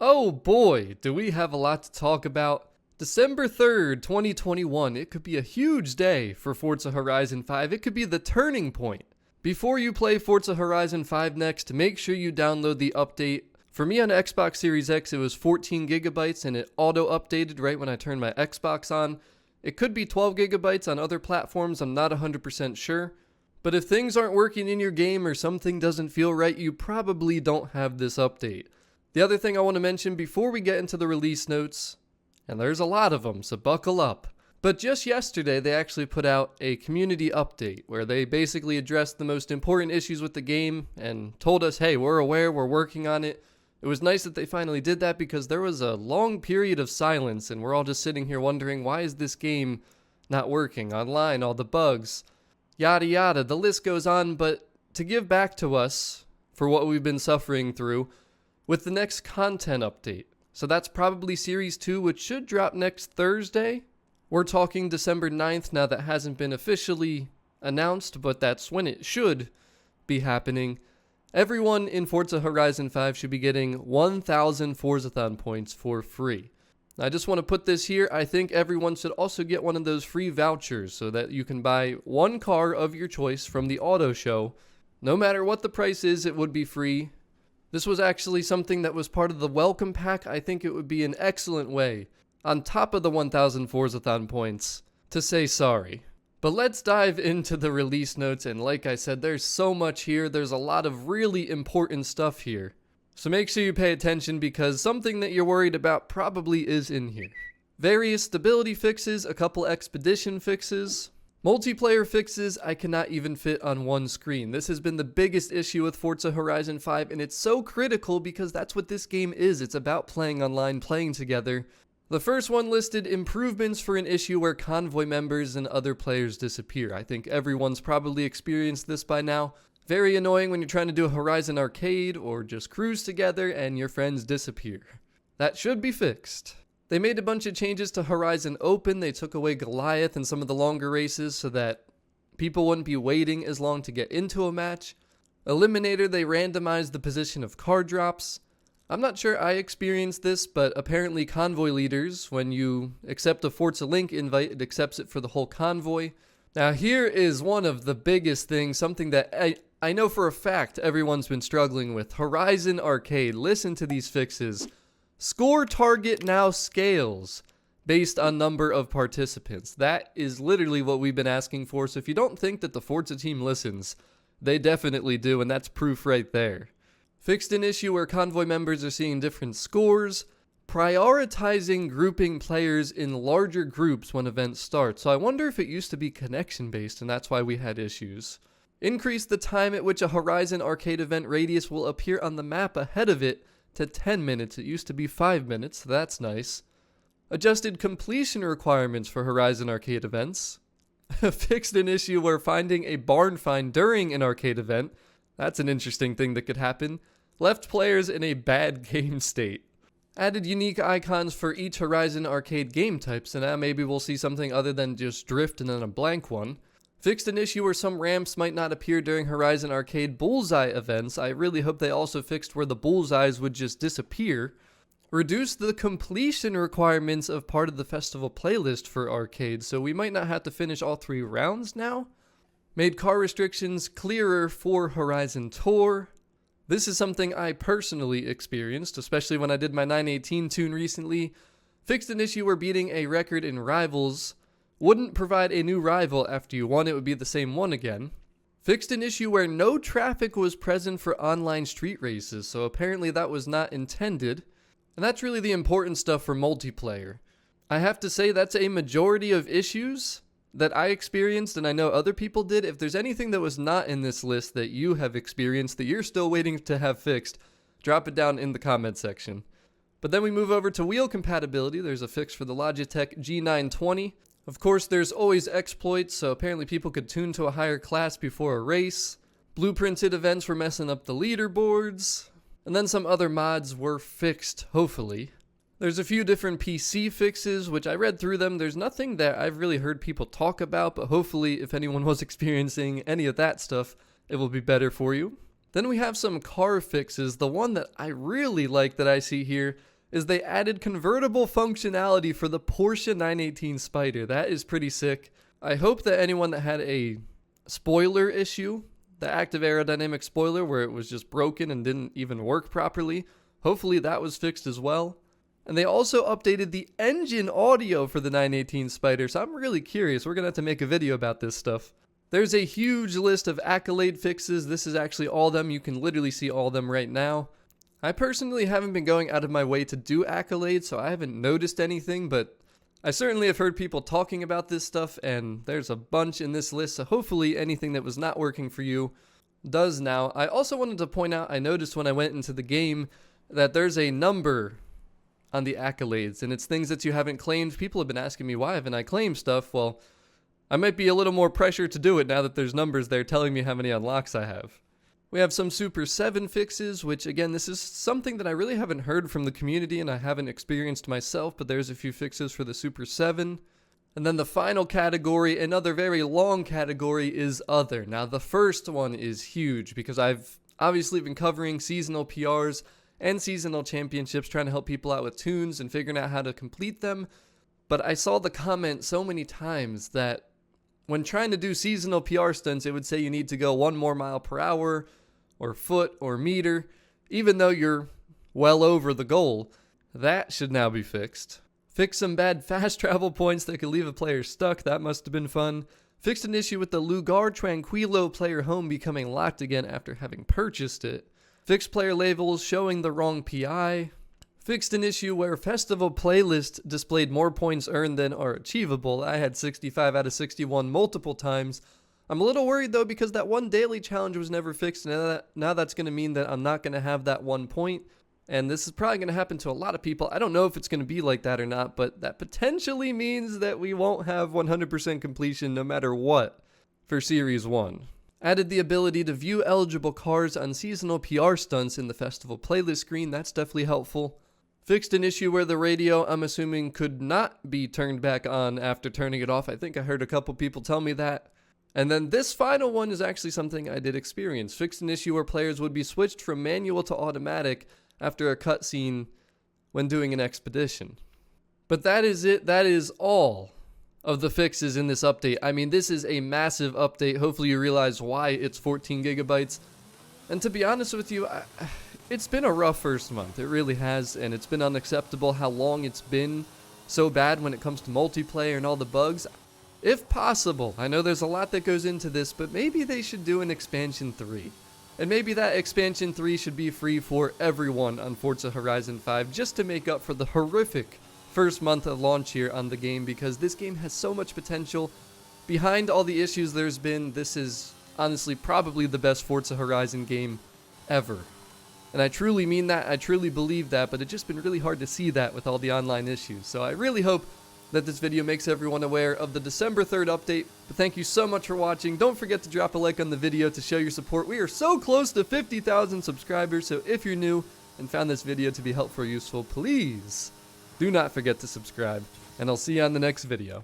Oh boy, do we have a lot to talk about. December 3rd, 2021, it could be a huge day for Forza Horizon 5. It could be the turning point. Before you play Forza Horizon 5 next, make sure you download the update. For me on Xbox Series X, it was 14 gigabytes and it auto-updated right when I turned my Xbox on. It could be 12 gigabytes on other platforms, I'm not 100% sure. But if things aren't working in your game or something doesn't feel right, you probably don't have this update. The other thing I want to mention before we get into the release notes, and there's a lot of them, so buckle up. But just yesterday, they actually put out a community update where they basically addressed the most important issues with the game and told us, hey, we're aware, we're working on it. It was nice that they finally did that because there was a long period of silence and we're all just sitting here wondering, why is this game not working online, all the bugs, yada yada, the list goes on. But to give back to us for what we've been suffering through with the next content update. So that's probably Series 2, which should drop next Thursday. We're talking December 9th now. That hasn't been officially announced, but that's when it should be happening. Everyone in Forza Horizon 5 should be getting 1,000 Forzathon points for free. I just want to put this here. I think everyone should also get one of those free vouchers so that you can buy one car of your choice from the auto show. No matter what the price is, it would be free. This was actually something that was part of the welcome pack. I think it would be an excellent way, on top of the 1,000 Forzathon points, to say sorry. But let's dive into the release notes, and like I said, there's so much here. There's a lot of really important stuff here. So make sure you pay attention because something that you're worried about probably is in here. Various stability fixes, a couple expedition fixes, multiplayer fixes I cannot even fit on one screen. This has been the biggest issue with Forza Horizon 5, and it's so critical because that's what this game is. It's about playing online, playing together. The first one listed improvements for an issue where convoy members and other players disappear. I think everyone's probably experienced this by now. Very annoying when you're trying to do a Horizon arcade or just cruise together and your friends disappear. That should be fixed. They made a bunch of changes to Horizon Open. They took away Goliath and some of the longer races so that people wouldn't be waiting as long to get into a match. Eliminator, they randomized the position of car drops. I'm not sure I experienced this, but apparently convoy leaders, when you accept a Forza Link invite, it accepts it for the whole convoy. Now here is one of the biggest things, something that I know for a fact everyone's been struggling with. Horizon Arcade, listen to these fixes. Score target now scales based on number of participants. That is literally what we've been asking for, so if you don't think that the Forza team listens, they definitely do, and that's proof right there. Fixed an issue where convoy members are seeing different scores, prioritizing grouping players in larger groups when events start. So I wonder if it used to be connection based and that's why we had issues. Increase the time at which a Horizon Arcade event radius will appear on the map ahead of it to 10 minutes. It used to be 5 minutes, so that's nice. Adjusted completion requirements for Horizon Arcade events. Fixed an issue where finding a barn find during an arcade event, that's an interesting thing that could happen, left players in a bad game state. Added unique icons for each Horizon Arcade game type, so now maybe we'll see something other than just drift and then a blank one. Fixed an issue where some ramps might not appear during Horizon Arcade bullseye events. I really hope they also fixed where the bullseyes would just disappear. Reduced the completion requirements of part of the festival playlist for arcade, so we might not have to finish all 3 rounds now. Made car restrictions clearer for Horizon Tour. This is something I personally experienced, especially when I did my 918 tune recently. Fixed an issue where beating a record in Rivals wouldn't provide a new rival after you won, it would be the same one again. Fixed an issue where no traffic was present for online street races, so apparently that was not intended. And that's really the important stuff for multiplayer. I have to say that's a majority of issues that I experienced and I know other people did. If there's anything that was not in this list that you have experienced that you're still waiting to have fixed, drop it down in the comment section. But then we move over to wheel compatibility. There's a fix for the Logitech G920. Of course, there's always exploits, so apparently people could tune to a higher class before a race. Blueprinted events were messing up the leaderboards. And then some other mods were fixed, hopefully. There's a few different PC fixes, which I read through them. There's nothing that I've really heard people talk about, but hopefully if anyone was experiencing any of that stuff, it will be better for you. Then we have some car fixes. The one that I really like that I see here is they added convertible functionality for the Porsche 918 Spyder. That is pretty sick. I hope that anyone that had a spoiler issue, the active aerodynamic spoiler where it was just broken and didn't even work properly, hopefully that was fixed as well. And they also updated the engine audio for the 918 Spyder, so I'm really curious. We're going to have to make a video about this stuff. There's a huge list of accolade fixes. This is actually all of them. You can literally see all of them right now. I personally haven't been going out of my way to do accolades, so I haven't noticed anything, but I certainly have heard people talking about this stuff, and there's a bunch in this list, so hopefully anything that was not working for you does now. I also wanted to point out, I noticed when I went into the game that there's a number on the accolades, and it's things that you haven't claimed. People have been asking me, why haven't I claimed stuff? Well, I might be a little more pressure to do it now that there's numbers there telling me how many unlocks I have. We have some Super 7 fixes, which again, this is something that I really haven't heard from the community and I haven't experienced myself, but there's a few fixes for the Super 7. And then the final category, another very long category, is Other. Now the first one is huge because I've obviously been covering seasonal PRs and seasonal championships, trying to help people out with tunes and figuring out how to complete them. But I saw the comment so many times that when trying to do seasonal PR stunts, it would say you need to go 1 more mile per hour or foot or meter, even though you're well over the goal. That should now be fixed. Fix some bad fast travel points that could leave a player stuck. That must have been fun. Fixed an issue with the Lugar Tranquilo player home becoming locked again after having purchased it. Fixed player labels showing the wrong PI. Fixed an issue where festival playlist displayed more points earned than are achievable. I had 65 out of 61 multiple times. I'm a little worried though because that one daily challenge was never fixed. Now that's going to mean that I'm not going to have that 1 point. And this is probably going to happen to a lot of people. I don't know if it's going to be like that or not, but that potentially means that we won't have 100% completion no matter what for Series 1. Added the ability to view eligible cars on seasonal PR stunts in the festival playlist screen. That's definitely helpful. Fixed an issue where the radio, I'm assuming, could not be turned back on after turning it off. I think I heard a couple people tell me that. And then this final one is actually something I did experience. Fixed an issue where players would be switched from manual to automatic after a cutscene when doing an expedition. But that is it. That is all of the fixes in this update. I mean, this is a massive update. Hopefully you realize why it's 14 gigabytes. And to be honest with you, it's been a rough first month. It really has, and it's been unacceptable how long it's been so bad when it comes to multiplayer and all the bugs. If possible, I know there's a lot that goes into this, but maybe they should do an expansion 3. And maybe that expansion 3 should be free for everyone on Forza Horizon 5 just to make up for the horrific first month of launch here on the game, because this game has so much potential. Behind all the issues there's been, this is honestly probably the best Forza Horizon game ever. And I truly mean that, I truly believe that, but it's just been really hard to see that with all the online issues. So I really hope that this video makes everyone aware of the December 3rd update. But thank you so much for watching. Don't forget to drop a like on the video to show your support. We are so close to 50,000 subscribers, so if you're new and found this video to be helpful or useful, please do not forget to subscribe, and I'll see you on the next video.